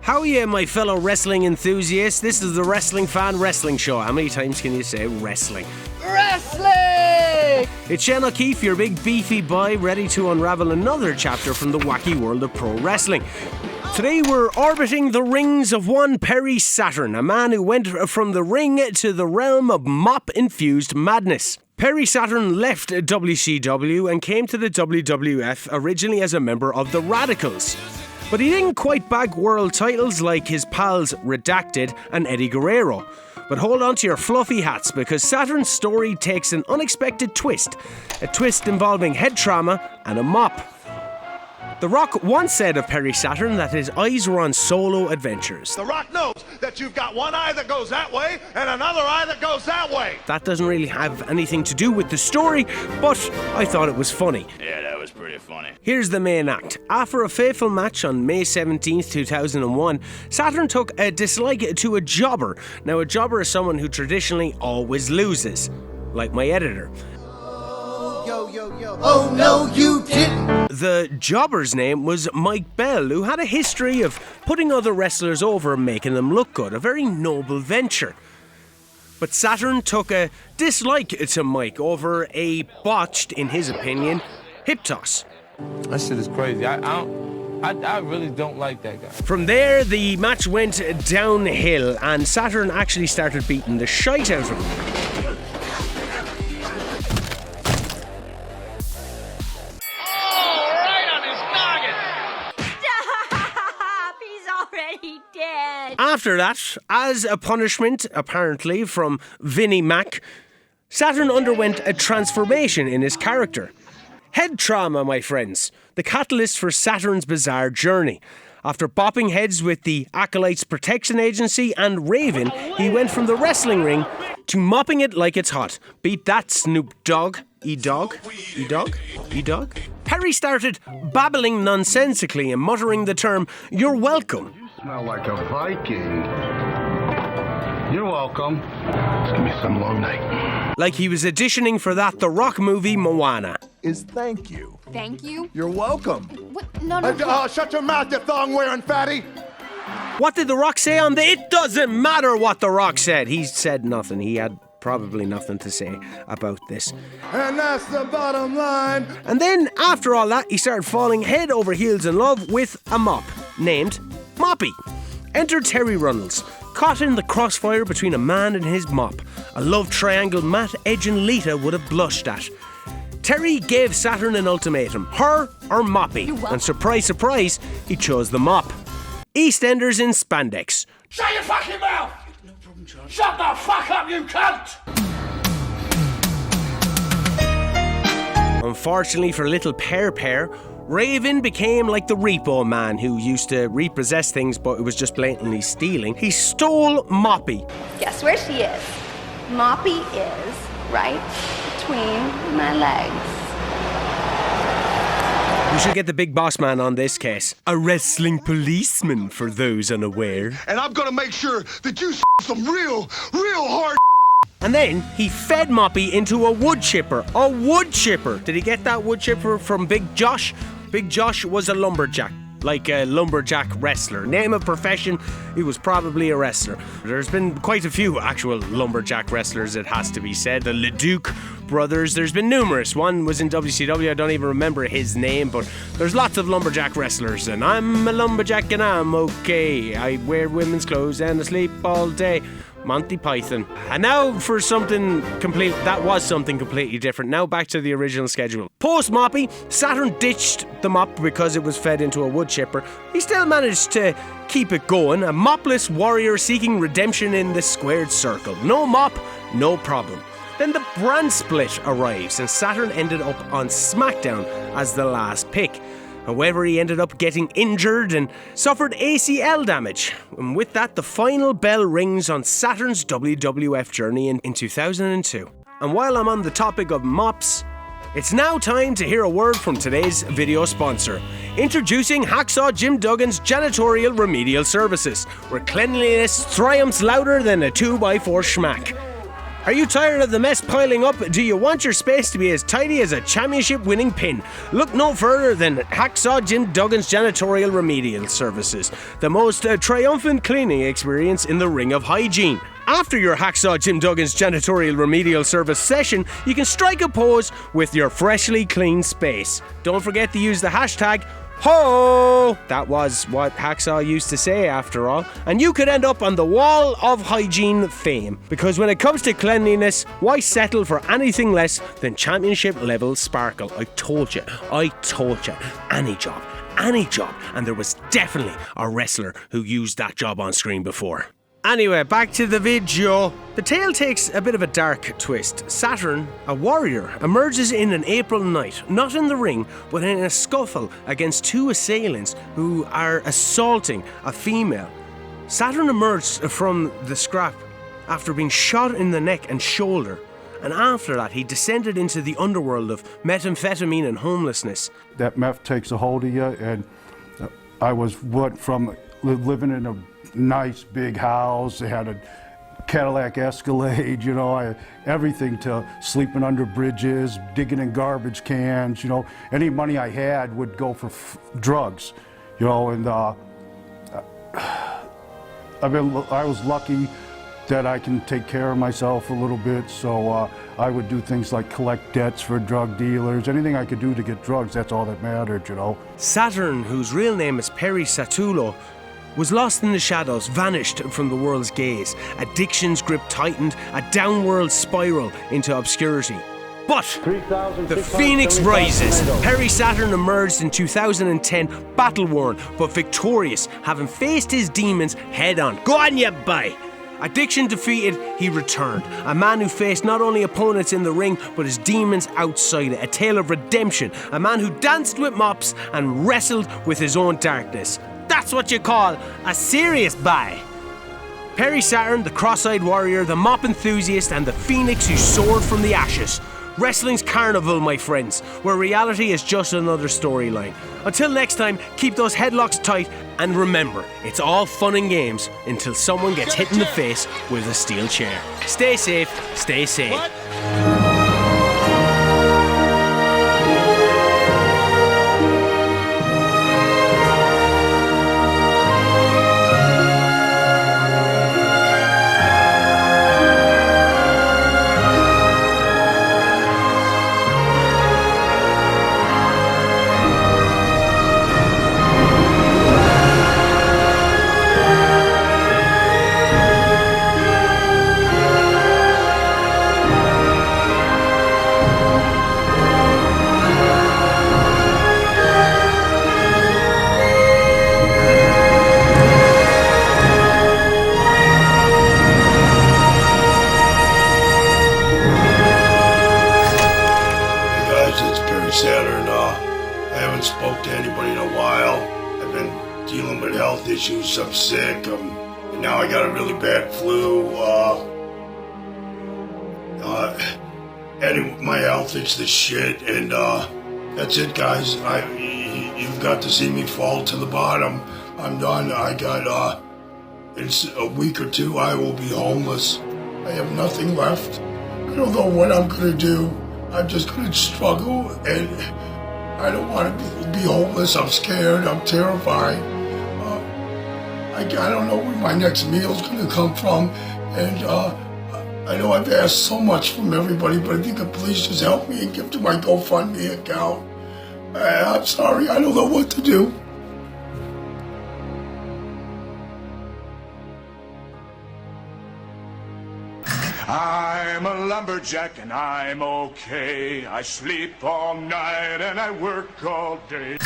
How are you, my fellow wrestling enthusiasts? This is the Wrestling Fan Wrestling Show. How many times can you say wrestling? Wrestling! It's Shane O'Keefe, your big beefy boy, ready to unravel another chapter from the wacky world of pro wrestling. Today we're orbiting the rings of one Perry Saturn, a man who went from the ring to the realm of mop-infused madness. Perry Saturn left WCW and came to the WWF originally as a member of the Radicals. But he didn't quite bag world titles like his pals Redacted and Eddie Guerrero. But hold on to your fluffy hats, because Saturn's story takes an unexpected twist. A twist involving head trauma and a mop. The Rock once said of Perry Saturn that his eyes were on solo adventures. The Rock knows that you've got one eye that goes that way and another eye that goes that way. That doesn't really have anything to do with the story, but I thought it was funny. Yeah, that was pretty funny. Here's the main act. After a fateful match on May 17th, 2001, Saturn took a dislike to a jobber. Now, a jobber is someone who traditionally always loses, like my editor. Oh no, you didn't! The jobber's name was Mike Bell, who had a history of putting other wrestlers over and making them look good, a very noble venture. But Saturn took a dislike to Mike over a botched, in his opinion, hip toss. That shit is crazy. I really don't like that guy. From there, the match went downhill, and Saturn actually started beating the shite out of him. After that, as a punishment, apparently, from Vinnie Mac, Saturn underwent a transformation in his character. Head trauma, my friends, the catalyst for Saturn's bizarre journey. After bopping heads with the Acolytes Protection Agency and Raven, he went from the wrestling ring to mopping it like it's hot. Beat that, Snoop Dogg. E-Dog? E-Dog? E-Dog? Perry started babbling nonsensically and muttering the term, "You're welcome." Smell like a Viking. You're welcome. It's gonna be some long night. Like he was auditioning for that The Rock movie, Moana. Is thank you. Thank you? You're welcome. What? No. Shut your mouth, you thong-wearing fatty. What did The Rock say on the... It doesn't matter what The Rock said. He said nothing. He had probably nothing to say about this. And that's the bottom line. And then, after all that, he started falling head over heels in love with a mop named Moppy. Enter Terry Runnels, caught in the crossfire between a man and his mop. A love triangle Matt, Edge and Lita would have blushed at. Terry gave Saturn an ultimatum, her or Moppy. And surprise, surprise, he chose the mop. EastEnders in spandex. Shut your fucking mouth! No problem, John. Shut the fuck up, you cunt! Unfortunately for little Pear, Raven became like the repo man who used to repossess things, but it was just blatantly stealing. He stole Moppy. Guess where she is? Moppy is right between my legs. We should get the big boss man on this case. A wrestling policeman, for those unaware. And I'm gonna make sure that you some real hard. And then he fed Moppy into a wood chipper. A wood chipper! Did he get that wood chipper from Big Josh? Big Josh was a lumberjack. Like a lumberjack wrestler. Name of profession, he was probably a wrestler. There's been quite a few actual lumberjack wrestlers, it has to be said. The LeDuc brothers, there's been numerous. One was in WCW, I don't even remember his name, but there's lots of lumberjack wrestlers. And I'm a lumberjack and I'm okay. I wear women's clothes and I sleep all day. Monty Python. And now for something completely different. Now back to the original schedule. Post Moppy, Saturn ditched the mop because it was fed into a wood chipper. He still managed to keep it going, a mopless warrior seeking redemption in the squared circle. No mop, no problem. Then the brand split arrives and Saturn ended up on SmackDown as the last pick. However, he ended up getting injured and suffered ACL damage. And with that, the final bell rings on Saturn's WWF journey in 2002. And while I'm on the topic of mops, it's now time to hear a word from today's video sponsor. Introducing Hacksaw Jim Duggan's Janitorial Remedial Services, where cleanliness triumphs louder than a 2x4 schmack. Are you tired of the mess piling up? Do you want your space to be as tidy as a championship-winning pin? Look no further than Hacksaw Jim Duggan's Janitorial Remedial Services, the most triumphant cleaning experience in the ring of hygiene. After your Hacksaw Jim Duggan's Janitorial Remedial Service session, you can strike a pose with your freshly cleaned space. Don't forget to use the hashtag HO! That was what Hacksaw used to say, after all. And you could end up on the wall of hygiene fame. Because when it comes to cleanliness, why settle for anything less than championship level sparkle? I told you. Any job. And there was definitely a wrestler who used that job on screen before. Anyway, back to the video. The tale takes a bit of a dark twist. Saturn, a warrior, emerges in an April night, not in the ring, but in a scuffle against two assailants who are assaulting a female. Saturn emerged from the scrap after being shot in the neck and shoulder, and after that he descended into the underworld of methamphetamine and homelessness. That meth takes a hold of you, and I went from living in a nice big house. They had a Cadillac Escalade, everything, to sleeping under bridges, digging in garbage cans, Any money I had would go for drugs, and I was lucky that I can take care of myself a little bit, so I would do things like collect debts for drug dealers. Anything I could do to get drugs, that's all that mattered, Saturn, whose real name is Perry Satullo, was lost in the shadows, vanished from the world's gaze. Addiction's grip tightened, a downward spiral into obscurity. But the phoenix rises. Perry Saturn emerged in 2010, battle-worn but victorious, having faced his demons head-on. Go on, you boy! Addiction defeated, he returned. A man who faced not only opponents in the ring, but his demons outside it. A tale of redemption. A man who danced with mops and wrestled with his own darkness. That's what you call a serious buy. Perry Saturn, the cross-eyed warrior, the mop enthusiast, and the phoenix who soared from the ashes. Wrestling's carnival, my friends, where reality is just another storyline. Until next time, keep those headlocks tight, and remember, it's all fun and games until someone gets hit in the face with a steel chair. Stay safe, stay sane. It's Perry Saturn. I haven't spoke to anybody in a while. I've been dealing with health issues. I'm sick. And now I got a really bad flu. Anyway, my health is the shit, and that's it, guys. You've got to see me fall to the bottom. I'm done. I got in a week or two I will be homeless. I have nothing left. I don't know what I'm gonna do. I'm just gonna struggle, and I don't want to be homeless. I'm scared. I'm terrified. I don't know where my next meal's gonna come from, and I know I've asked so much from everybody, but I think the police just help me and give to my GoFundMe account. I'm sorry. I don't know what to do. I'm a lumberjack and I'm okay. I sleep all night and I work all day.